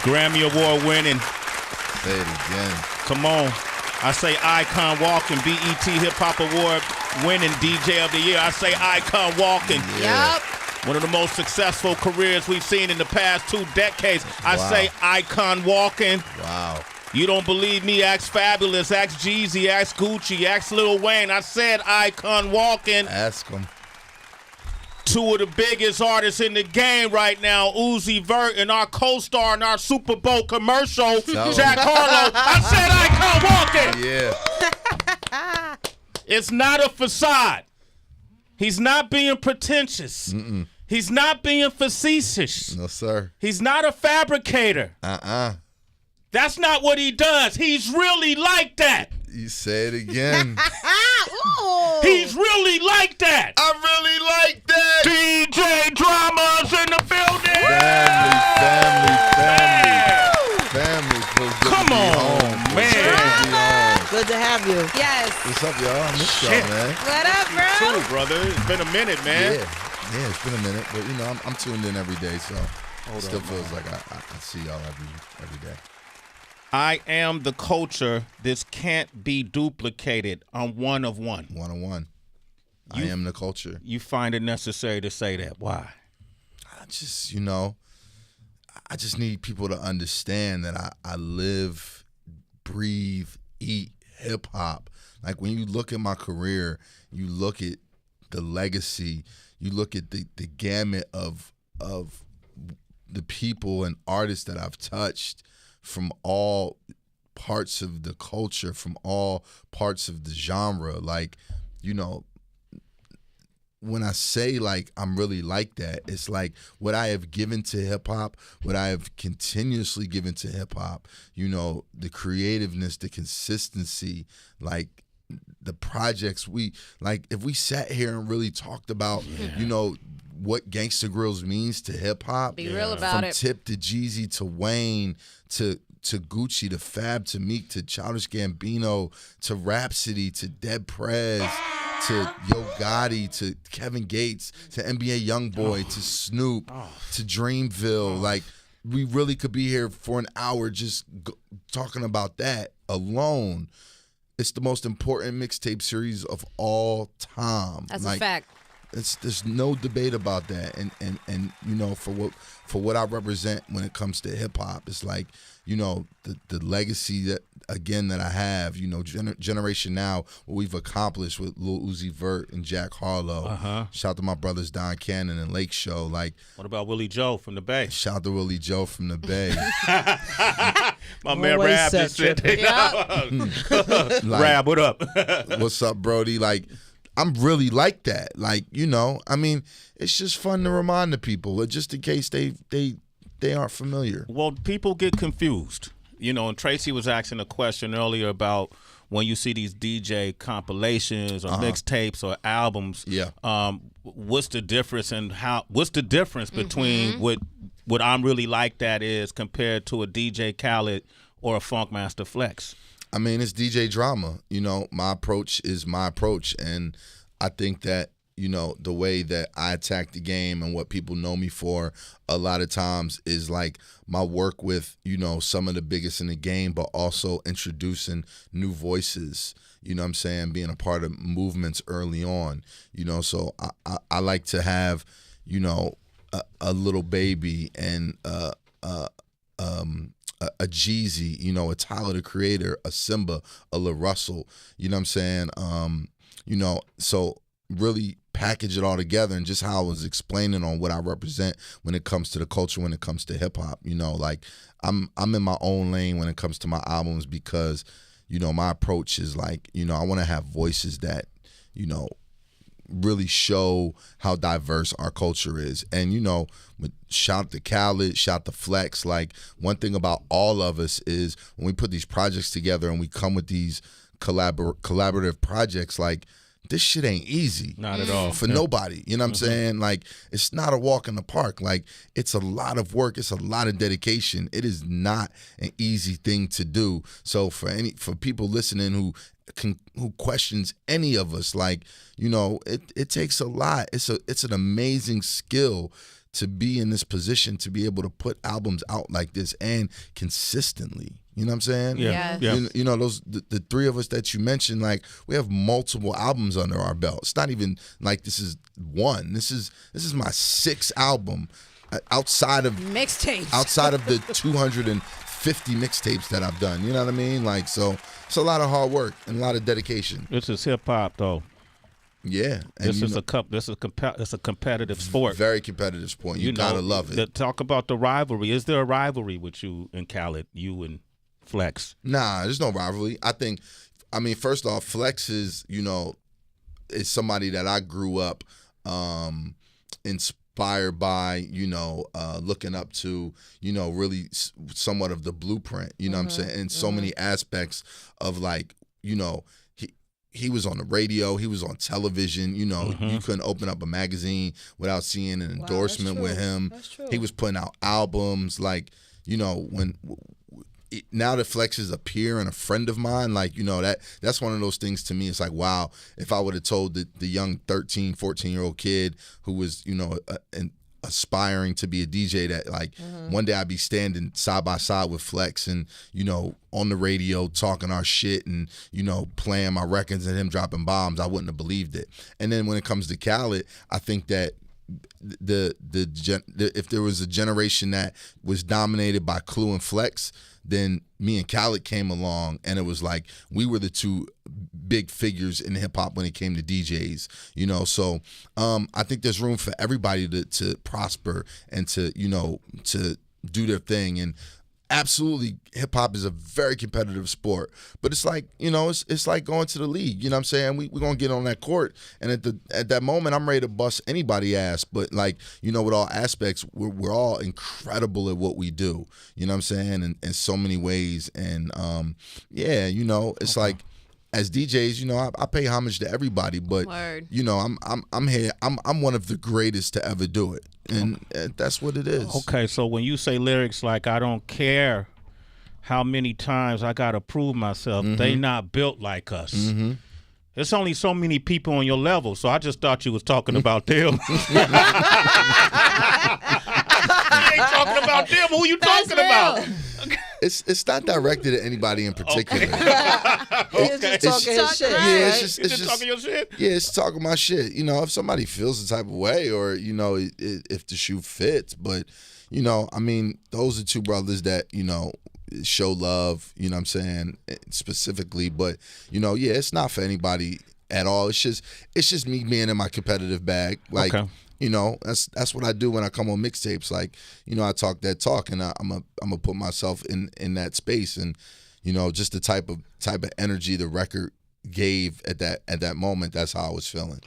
Grammy Award winning. Say it again. Come on. I say Icon Walking, BET Hip Hop Award winning DJ of the Year. I say Icon Walking. Yeah. Yep. One of the most successful careers we've seen in the past 2 decades. I say Icon Walking. Wow. You don't believe me? Ask Fabulous, ask Jeezy, ask Gucci, ask Lil Wayne. I said Icon Walking. Ask him. 2 of the biggest artists in the game right now, Uzi Vert and our co-star in our Super Bowl commercial, Jack Harlow. I said Icon Walking. Yeah. It's not a facade. He's not being pretentious. He's not being facetious. No, sir. He's not a fabricator. That's not what he does. He's really like that. You say it again. He's really like that. I really like that. DJ Drama's in the building. Family. Feels good Come to be on, home. man. Feels good to be home. Good to have you. Yes. What's up, y'all? I missed y'all, Shit. man. What up, bro? Too, brother. It's been a minute, man. Yeah, it's been a minute, but you know, I'm tuned in every day, so it still on, feels like I see y'all every day. I am the culture. This can't be duplicated. I'm one of one. One-on-one. I am the culture. You find it necessary to say that. Why? I just, I just need people to understand that I live, breathe, eat hip-hop. Like when you look at my career, you look at the legacy, you look at the gamut of the people and artists that I've touched from all parts of the culture, from all parts of the genre. Like, when I say like I'm really like that, it's like what I have given to hip hop, what I have continuously given to hip hop, the creativeness, the consistency, like the projects if we sat here and really talked about, what Gangsta Grills means to hip hop. Be real about it. From Tip to Jeezy to Wayne to Gucci to Fab to Meek to Childish Gambino to Rhapsody to Dead Prez to Yo Gotti to Kevin Gates to NBA YoungBoy to Snoop to Dreamville. Like, we really could be here for an hour just talking about that alone. It's the most important mixtape series of all time. That's a fact. There's no debate about that, and for what I represent when it comes to hip hop, it's like the legacy that I have, Generation Now, what we've accomplished with Lil Uzi Vert and Jack Harlow. Shout out to my brothers Don Cannon and Lake Show. Like, what about Willie Joe from the Bay? Shout out to Willie Joe from the Bay. My man Rab just said, Rab, what up? What's up, Brody? Like, I'm really like that. Like, it's just fun to remind the people, just in case they aren't familiar. Well, people get confused. And Tracy was asking a question earlier about when you see these DJ compilations or mixtapes or albums. Yeah. What's the difference between what I'm really like that is compared to a DJ Khaled or a Funkmaster Flex? I mean, it's DJ drama. My approach is my approach. And I think that, the way that I attack the game and what people know me for a lot of times is like my work with, some of the biggest in the game, but also introducing new voices, what I'm saying, being a part of movements early on, so I like to have, a Little Baby and a Jeezy, a Tyler the Creator, a Simba, a Lil Russell, what I'm saying? So really package it all together, and just how I was explaining on what I represent when it comes to the culture, when it comes to hip hop, like I'm in my own lane when it comes to my albums because, my approach is like, I want to have voices that, really show how diverse our culture is. And, shout out to Khaled, shout out to Flex. Like, one thing about all of us is when we put these projects together and we come with these collaborative projects, like, this shit ain't easy. Not at all. For nobody. You know what I'm saying? Like, it's not a walk in the park. Like, it's a lot of work. It's a lot of dedication. It is not an easy thing to do. So for people listening who questions any of us, like, it takes a lot. It's an amazing skill to be in this position to be able to put albums out like this and consistently. You know what I'm saying? Yeah. You know, the three of us that you mentioned, like, we have multiple albums under our belt. It's not even like this is one. This is my 6th album outside of mixtapes. Outside of the 250 mixtapes that I've done. You know what I mean? Like, so it's a lot of hard work and a lot of dedication. This is hip hop, though. Yeah, and this is a competitive sport. Very competitive sport. You gotta love it. Talk about the rivalry. Is there a rivalry with you and Khaled? You and Flex? Nah, there's no rivalry. I mean, first off, Flex is somebody that I grew up inspired by. Looking up to. Really somewhat of the blueprint. You know what I'm saying? In so many aspects of He was on the radio. He was on television. You couldn't open up a magazine without seeing an endorsement with him. That's true. He was putting out albums. Now that Flex is a peer and a friend of mine, that's one of those things to me. It's like, wow, if I would have told the young 13, 14-year-old kid who was, aspiring to be a DJ that one day I'd be standing side by side with Flex and on the radio talking our shit and playing my records and him dropping bombs, I wouldn't have believed it. And then when it comes to Khaled, I think that if there was a generation that was dominated by Clue and Flex, then me and Khaled came along, and it was like we were the two big figures in hip hop when it came to DJs. So I think there's room for everybody to prosper and to do their thing. And absolutely, hip hop is a very competitive sport, but it's like it's like going to the league. You know what I'm saying? We're gonna get on that court, and at that moment, I'm ready to bust anybody ass. But with all aspects, we're all incredible at what we do. You know what I'm saying? In so many ways, and it's like. As DJs, I pay homage to everybody, but I'm here. I'm one of the greatest to ever do it, and that's what it is. Okay, so when you say lyrics like "I don't care how many times I gotta prove myself," they not built like us. There's only so many people on your level, so I just thought you was talking about them. You ain't talking about them. Who you talking about? It's not directed at anybody in particular. Okay. It's just talking his shit. Yeah, it's just talking your shit. Yeah, it's talking my shit. If somebody feels the type of way, or if the shoe fits, but those are two brothers that show love. You know what I'm saying, specifically, but it's not for anybody at all. It's just me being in my competitive bag. Okay. That's what I do when I come on mixtapes. I talk that talk, and I'm gonna put myself in that space, and just the type of energy the record gave at that moment. That's how I was feeling.